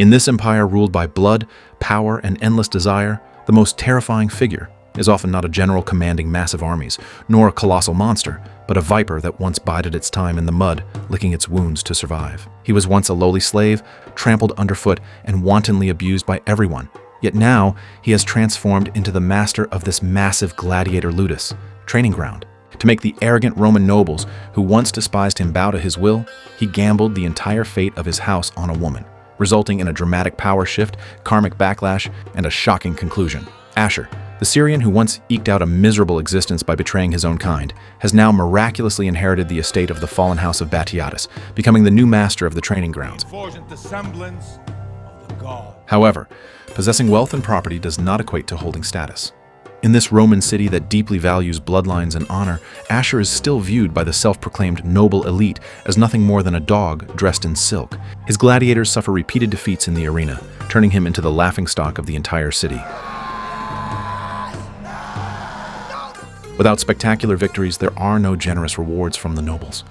In this empire ruled by blood, power, and endless desire, the most terrifying figure is often not a general commanding massive armies, nor a colossal monster, but a viper that once bided its time in the mud, licking its wounds to survive. He was once a lowly slave, trampled underfoot, and wantonly abused by everyone. Yet now, he has transformed into the master of this massive gladiator ludus, training ground. To make the arrogant Roman nobles who once despised him bow to his will, he gambled the entire fate of his house on a woman, resulting in a dramatic power shift, karmic backlash, and a shocking conclusion. Ashur, the Syrian who once eked out a miserable existence by betraying his own kind, has now miraculously inherited the estate of the fallen house of Batiatus, becoming the new master of the training grounds. However, possessing wealth and property does not equate to holding status. In this Roman city that deeply values bloodlines and honor, Ashur is still viewed by the self-proclaimed noble elite as nothing more than a dog dressed in silk. His gladiators suffer repeated defeats in the arena, turning him into the laughingstock of the entire city. Without spectacular victories, there are no generous rewards from the nobles,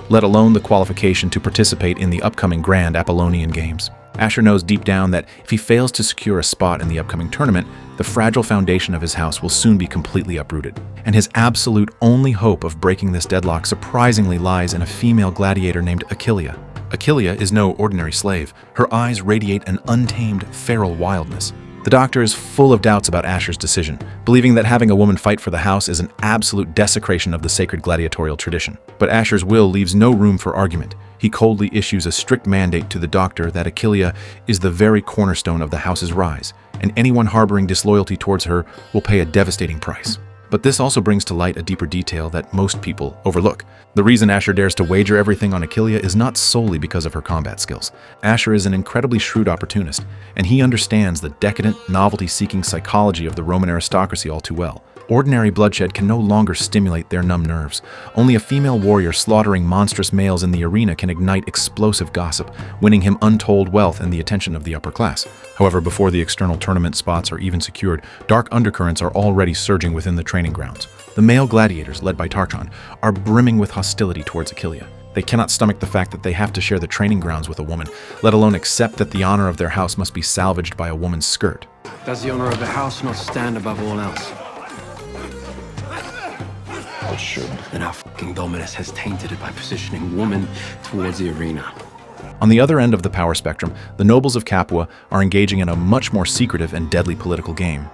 let alone the qualification to participate in the upcoming Grand Apollonian Games. Ashur knows deep down that if he fails to secure a spot in the upcoming tournament, the fragile foundation of his house will soon be completely uprooted. And his absolute only hope of breaking this deadlock surprisingly lies in a female gladiator named Achilia. Achilia is no ordinary slave. Her eyes radiate an untamed, feral wildness. The doctor is full of doubts about Ashur's decision, believing that having a woman fight for the house is an absolute desecration of the sacred gladiatorial tradition. But Ashur's will leaves no room for argument. He coldly issues a strict mandate to the doctor that Achilia is the very cornerstone of the house's rise, and anyone harboring disloyalty towards her will pay a devastating price. But this also brings to light a deeper detail that most people overlook. The reason Ashur dares to wager everything on Achilia is not solely because of her combat skills. Ashur is an incredibly shrewd opportunist, and he understands the decadent, novelty-seeking psychology of the Roman aristocracy all too well. Ordinary bloodshed can no longer stimulate their numb nerves. Only a female warrior slaughtering monstrous males in the arena can ignite explosive gossip, winning him untold wealth and the attention of the upper class. However, before the external tournament spots are even secured, dark undercurrents are already surging within the training grounds. The male gladiators, led by Tarchon, are brimming with hostility towards Achilia. They cannot stomach the fact that they have to share the training grounds with a woman, let alone accept that the honor of their house must be salvaged by a woman's skirt. Does the honor of the house not stand above all else? It should. And our fucking Dominus has tainted it by positioning women towards the arena. On the other end of the power spectrum, the nobles of Capua are engaging in a much more secretive and deadly political game.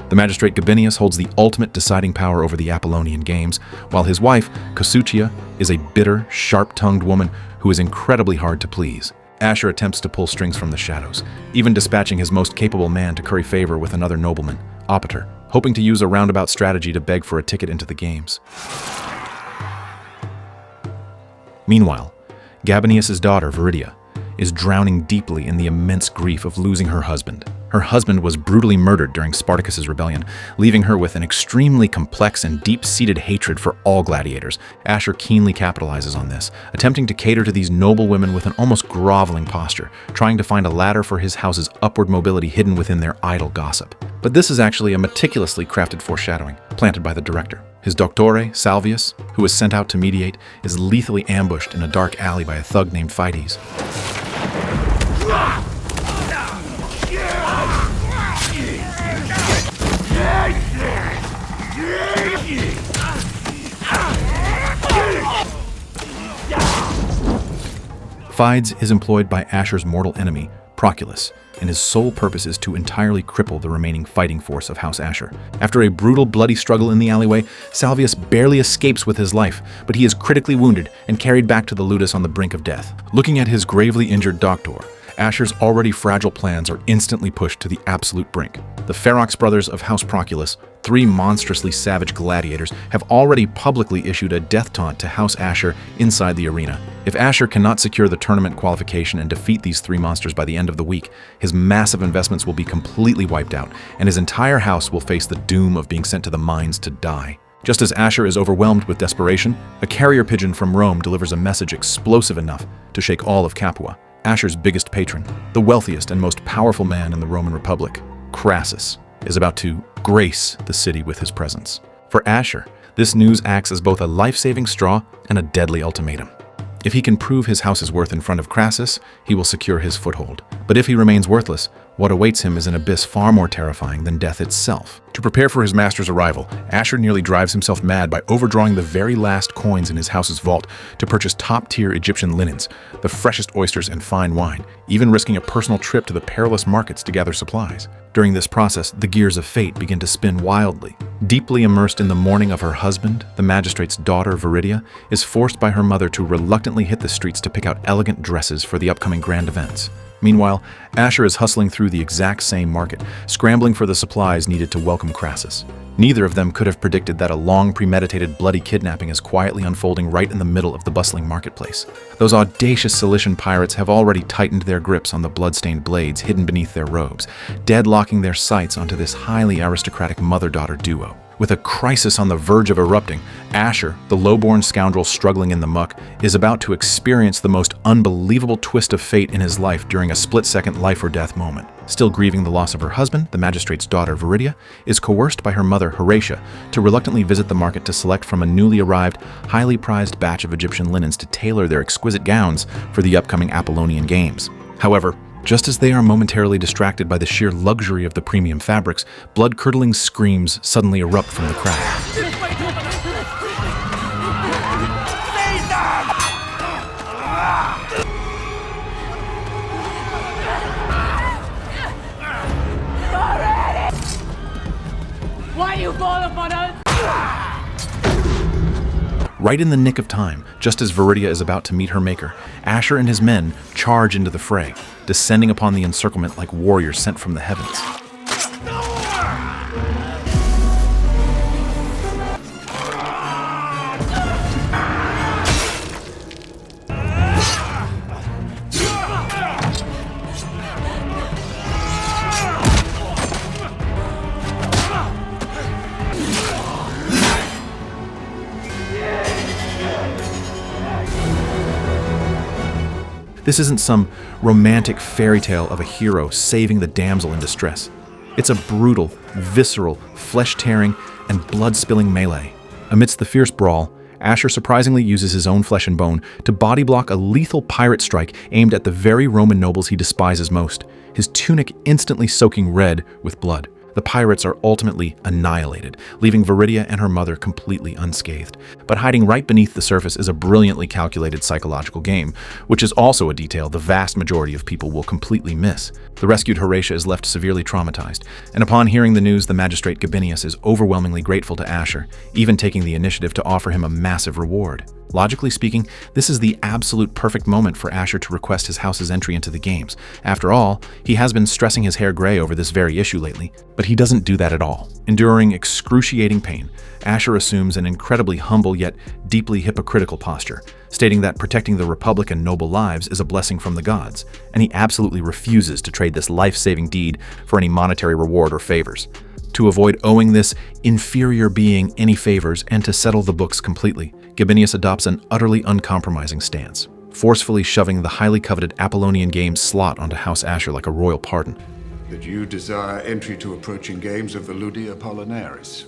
The magistrate Gabinius holds the ultimate deciding power over the Apollonian Games, while his wife, Cossutia, is a bitter, sharp-tongued woman who is incredibly hard to please. Ashur attempts to pull strings from the shadows, even dispatching his most capable man to curry favor with another nobleman, Opater, hoping to use a roundabout strategy to beg for a ticket into the games. Meanwhile, Gabinius' daughter, Viridia, is drowning deeply in the immense grief of losing her husband. Her husband was brutally murdered during Spartacus' rebellion, leaving her with an extremely complex and deep-seated hatred for all gladiators. Ashur keenly capitalizes on this, attempting to cater to these noble women with an almost groveling posture, trying to find a ladder for his house's upward mobility hidden within their idle gossip. But this is actually a meticulously crafted foreshadowing, planted by the director. His doctore, Salvius, who was sent out to mediate, is lethally ambushed in a dark alley by a thug named Fides. Fides is employed by Ashur's mortal enemy, Proculus, and his sole purpose is to entirely cripple the remaining fighting force of House Ashur. After a brutal, bloody struggle in the alleyway, Salvius barely escapes with his life, but he is critically wounded and carried back to the ludus on the brink of death. Looking at his gravely injured doctor, Ashur's already fragile plans are instantly pushed to the absolute brink. The Ferox brothers of House Proculus, three monstrously savage gladiators, have already publicly issued a death taunt to House Ashur inside the arena. If Ashur cannot secure the tournament qualification and defeat these three monsters by the end of the week, his massive investments will be completely wiped out, and his entire house will face the doom of being sent to the mines to die. Just as Ashur is overwhelmed with desperation, a carrier pigeon from Rome delivers a message explosive enough to shake all of Capua. Ashur's biggest patron, the wealthiest and most powerful man in the Roman Republic, Crassus, is about to grace the city with his presence. For Ashur, this news acts as both a life-saving straw and a deadly ultimatum. If he can prove his house's worth in front of Crassus, he will secure his foothold. But if he remains worthless, what awaits him is an abyss far more terrifying than death itself. To prepare for his master's arrival, Ashur nearly drives himself mad by overdrawing the very last coins in his house's vault to purchase top-tier Egyptian linens, the freshest oysters and fine wine, even risking a personal trip to the perilous markets to gather supplies. During this process, the gears of fate begin to spin wildly. Deeply immersed in the mourning of her husband, the magistrate's daughter, Viridia, is forced by her mother to reluctantly hit the streets to pick out elegant dresses for the upcoming grand events. Meanwhile, Ashur is hustling through the exact same market, scrambling for the supplies needed to welcome Crassus. Neither of them could have predicted that a long premeditated bloody kidnapping is quietly unfolding right in the middle of the bustling marketplace. Those audacious Cilician pirates have already tightened their grips on the blood-stained blades hidden beneath their robes, deadlocking their sights onto this highly aristocratic mother-daughter duo. With a crisis on the verge of erupting, Ashur, the low-born scoundrel struggling in the muck, is about to experience the most unbelievable twist of fate in his life during a split-second life-or-death moment. Still grieving the loss of her husband, the magistrate's daughter, Viridia, is coerced by her mother, Horatia, to reluctantly visit the market to select from a newly arrived, highly prized batch of Egyptian linens to tailor their exquisite gowns for the upcoming Apollonian Games. However, just as they are momentarily distracted by the sheer luxury of the premium fabrics, blood-curdling screams suddenly erupt from the crowd. Why you fall upon us? Right in the nick of time, just as Viridia is about to meet her maker, Ashur and his men charge into the fray, descending upon the encirclement like warriors sent from the heavens. This isn't some romantic fairy tale of a hero saving the damsel in distress. It's a brutal, visceral, flesh-tearing, and blood-spilling melee. Amidst the fierce brawl, Ashur surprisingly uses his own flesh and bone to body block a lethal pirate strike aimed at the very Roman nobles he despises most, his tunic instantly soaking red with blood. The pirates are ultimately annihilated, leaving Viridia and her mother completely unscathed. But hiding right beneath the surface is a brilliantly calculated psychological game, which is also a detail the vast majority of people will completely miss. The rescued Horatia is left severely traumatized, and upon hearing the news, the magistrate Gabinius is overwhelmingly grateful to Ashur, even taking the initiative to offer him a massive reward. Logically speaking, this is the absolute perfect moment for Ashur to request his house's entry into the games. After all, he has been stressing his hair gray over this very issue lately, but he doesn't do that at all. Enduring excruciating pain, Ashur assumes an incredibly humble yet deeply hypocritical posture, stating that protecting the Republic and noble lives is a blessing from the gods, and he absolutely refuses to trade this life-saving deed for any monetary reward or favors. To avoid owing this inferior being any favors and to settle the books completely, Gabinius adopts an utterly uncompromising stance, forcefully shoving the highly coveted Apollonian Games slot onto House Ashur like a royal pardon. That you desire entry to approaching games of the Ludi Apollinares.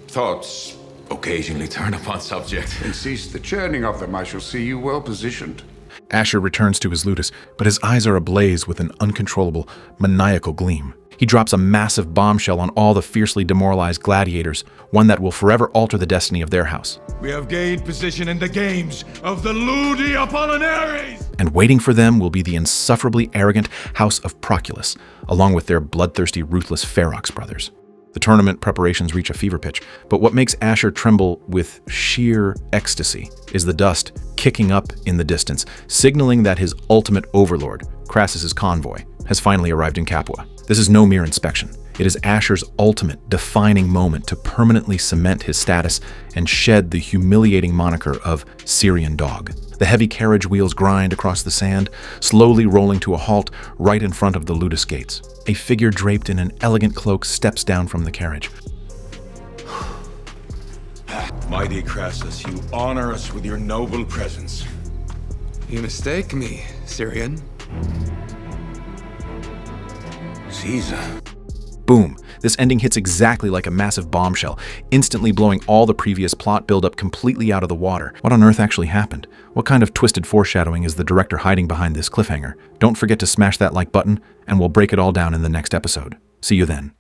Thoughts occasionally turn upon subject. And cease the churning of them, I shall see you well positioned. Ashur returns to his ludus, but his eyes are ablaze with an uncontrollable, maniacal gleam. He drops a massive bombshell on all the fiercely demoralized gladiators, one that will forever alter the destiny of their house. We have gained position in the games of the Ludi Apollinares! And waiting for them will be the insufferably arrogant House of Proculus, along with their bloodthirsty, ruthless Ferox brothers. The tournament preparations reach a fever pitch, but what makes Ashur tremble with sheer ecstasy is the dust kicking up in the distance, signaling that his ultimate overlord, Crassus's convoy, has finally arrived in Capua. This is no mere inspection. It is Ashur's ultimate, defining moment to permanently cement his status and shed the humiliating moniker of Syrian dog. The heavy carriage wheels grind across the sand, slowly rolling to a halt right in front of the ludus gates. A figure draped in an elegant cloak steps down from the carriage. Mighty Crassus, you honor us with your noble presence. You mistake me, Syrian. Caesar. Boom! This ending hits exactly like a massive bombshell, instantly blowing all the previous plot build-up completely out of the water. What on earth actually happened? What kind of twisted foreshadowing is the director hiding behind this cliffhanger? Don't forget to smash that like button, and we'll break it all down in the next episode. See you then.